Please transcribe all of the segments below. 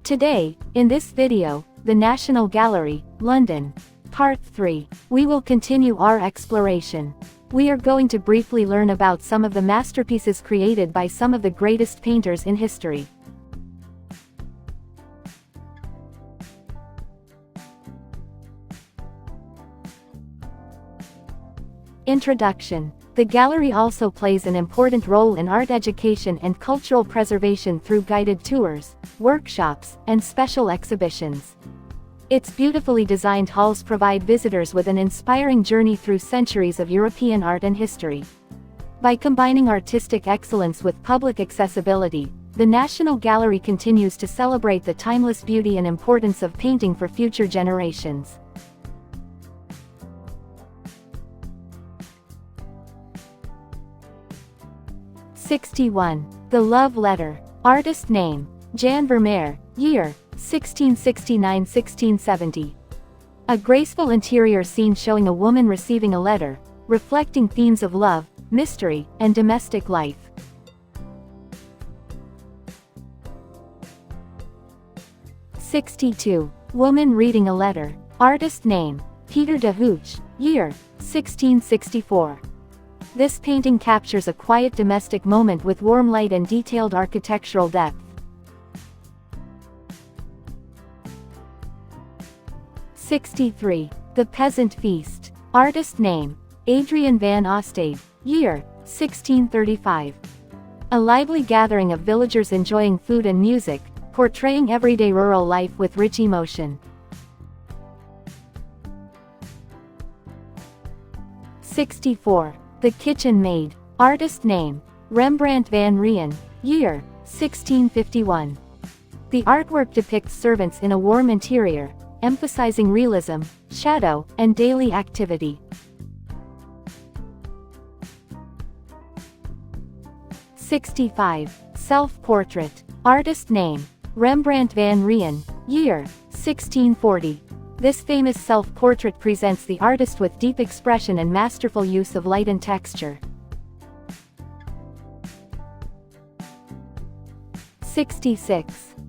Today, in this video, the National Gallery, London. Part 3. We will continue our exploration. We are going to briefly learn about some of the masterpieces created by some of the greatest painters in history. Introduction. The gallery also plays an important role in art education and cultural preservation through guided tours, workshops, and special exhibitions. Its beautifully designed halls provide visitors with an inspiring journey through centuries of European art and history. By combining artistic excellence with public accessibility, the National Gallery continues to celebrate the timeless beauty and importance of painting for future generations. The Love Letter. Artist name: Jan Vermeer. Year: 1669–1670. A graceful interior scene showing a woman receiving a letter, reflecting themes of love, mystery, and domestic life. Woman reading a letter. Artist name: Peter de Hooch. Year: 1664. This painting captures a quiet domestic moment with warm light and detailed architectural depth. 'The Peasant Feast. Artist name: Adrian van Ostade. Year: 1635. A lively gathering of villagers enjoying food and music, portraying everyday rural life with rich emotion. 'The Kitchen Maid. Artist name: Rembrandt van Rijn. Year: 1651. The artwork depicts servants in a warm interior, emphasizing realism, shadow, and daily activity. 'Self-Portrait. Artist name: Rembrandt van Rijn. Year: 1640. This famous self-portrait presents the artist with deep expression and masterful use of light and texture.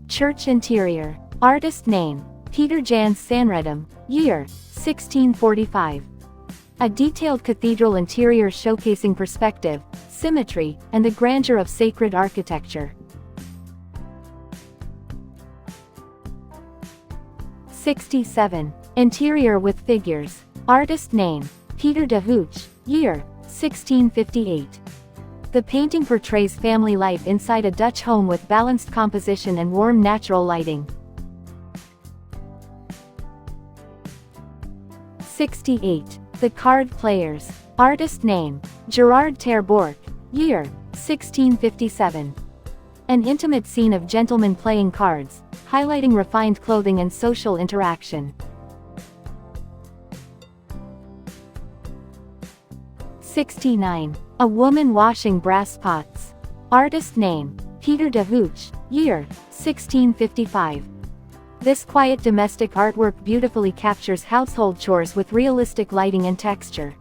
'Church Interior. Artist name: Peter Jan Sanredum. Year: 1645. A detailed cathedral interior showcasing perspective, symmetry, and the grandeur of sacred architecture. 'Interior with Figures. Artist name: Peter de Hooch. Year: 1658. The painting portrays family life inside a Dutch home with balanced composition and warm natural lighting. 'The Card Players. Artist name: Gerard ter Borch. Year: 1657. An intimate scene of gentlemen playing cards, highlighting refined clothing and social interaction. 'A Woman Washing Brass Pots. Artist name: Peter de Hooch. Year: 1655. This quiet domestic artwork beautifully captures household chores with realistic lighting and texture.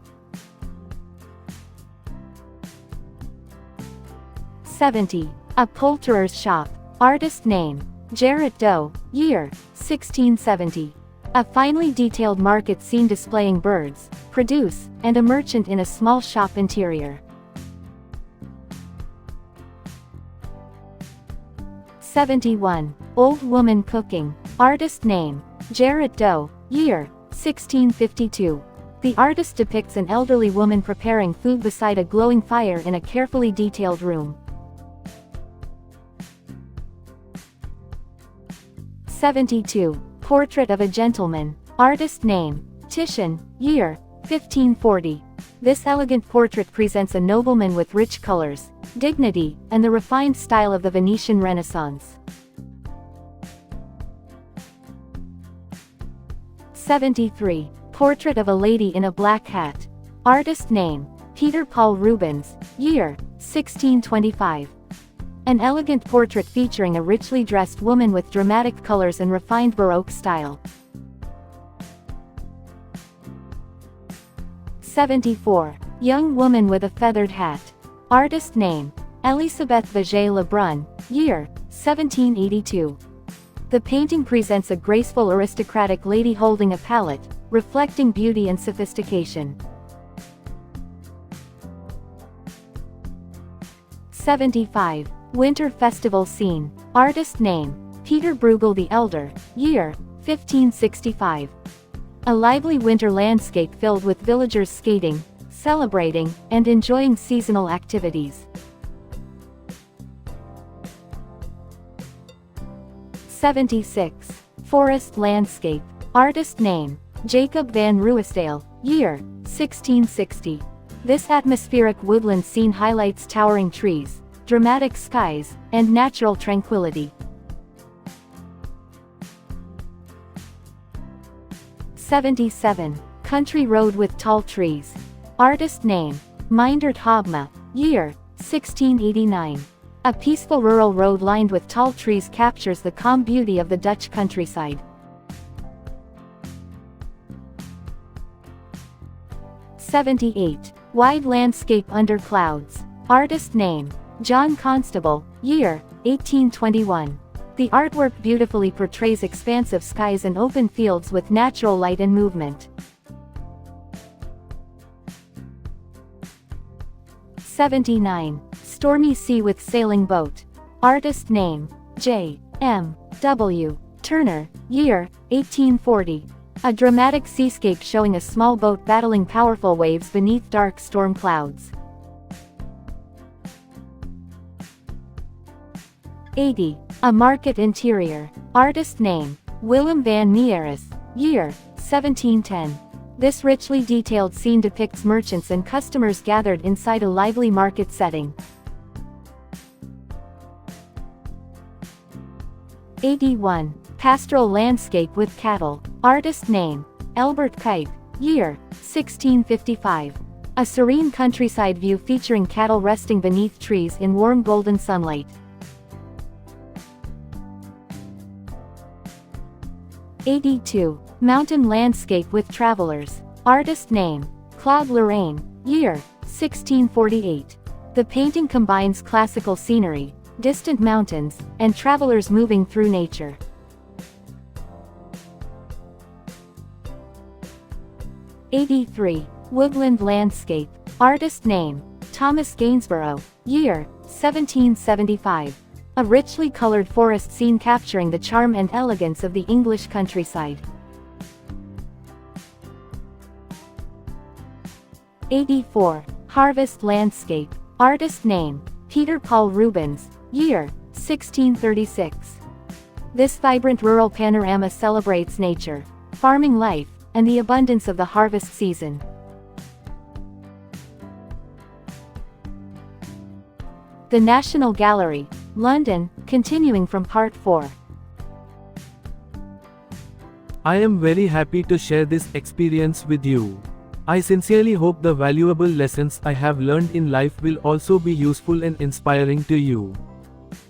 'A Poulterer's Shop. Artist name: Gerrit Doe. Year: 1670. A finely detailed market scene displaying birds, produce, and a merchant in a small shop interior. 'One Old Woman Cooking. Artist name: Gerrit Doe. Year: 1652. The artist depicts an elderly woman preparing food beside a glowing fire in a carefully detailed room. Portrait of a Gentleman. Artist name: Titian. Year: 1540. This elegant portrait presents a nobleman with rich colors, dignity, and the refined style of the Venetian Renaissance. Portrait of a Lady in a Black Hat. Artist name: Peter Paul Rubens. Year: 1625. An elegant portrait featuring a richly dressed woman with dramatic colors and refined Baroque style. 'Young Woman with a Feathered Hat. Artist name: Elisabeth Vigée Lebrun. Year: 1782. The painting presents a graceful aristocratic lady holding a palette, reflecting beauty and sophistication. 75. Winter Festival Scene. Artist name: Peter Bruegel the Elder. Year: 1565. A lively winter landscape filled with villagers skating, celebrating, and enjoying seasonal activities. 76. Forest Landscape. Artist name: Jacob van Ruisdael. Year: 1660. This atmospheric woodland scene highlights towering trees, dramatic skies, and natural tranquility. 77. Country Road with Tall Trees. Artist name: Meindert Habma. Year: 1689. A peaceful rural road lined with tall trees captures the calm beauty of the Dutch countryside. 78. Wide Landscape Under Clouds. Artist name: John Constable. Year: 1821. The artwork beautifully portrays expansive skies and open fields with natural light and movement. 79. Stormy Sea with Sailing Boat. Artist name: J. M. W. Turner. Year: 1840. A dramatic seascape showing a small boat battling powerful waves beneath dark storm clouds. 80. A Market Interior. Artist name: Willem van Mieris. Year: 1710. This richly detailed scene depicts merchants and customers gathered inside a lively market setting. 81. Pastoral Landscape with Cattle. Artist name: Albert Kuyt. Year: 1655. A serene countryside view featuring cattle resting beneath trees in warm golden sunlight. 82. Mountain Landscape with Travelers. Artist name: Claude Lorraine. Year: 1648. The painting combines classical scenery, distant mountains, and travelers moving through nature. 83. Woodland Landscape. Artist name: Thomas Gainsborough. Year: 1775. A richly colored forest scene capturing the charm and elegance of the English countryside. 84. Harvest Landscape. Artist name: Peter Paul Rubens. Year: 1636. This vibrant rural panorama celebrates nature, farming life, and the abundance of the harvest season. The National Gallery, London, continuing from Part 4. I am very happy to share this experience with you. I sincerely hope the valuable lessons I have learned in life will also be useful and inspiring to you.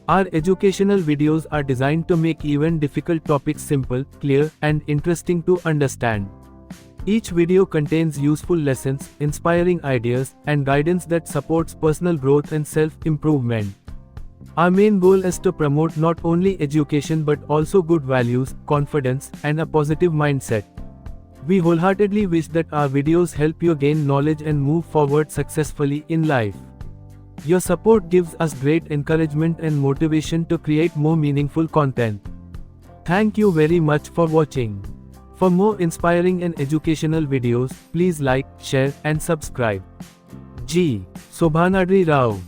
Our educational videos are designed to make even difficult topics simple, clear, and interesting to understand. Each video contains useful lessons, inspiring ideas, and guidance that supports personal growth and self-improvement. Our main goal is to promote not only education but also good values, confidence, and a positive mindset. We wholeheartedly wish that our videos help you gain knowledge and move forward successfully in life. Your support gives us great encouragement and motivation to create more meaningful content. Thank you very much for watching. For more inspiring and educational videos, please like, share, and subscribe. G. Sobhanadri Rao.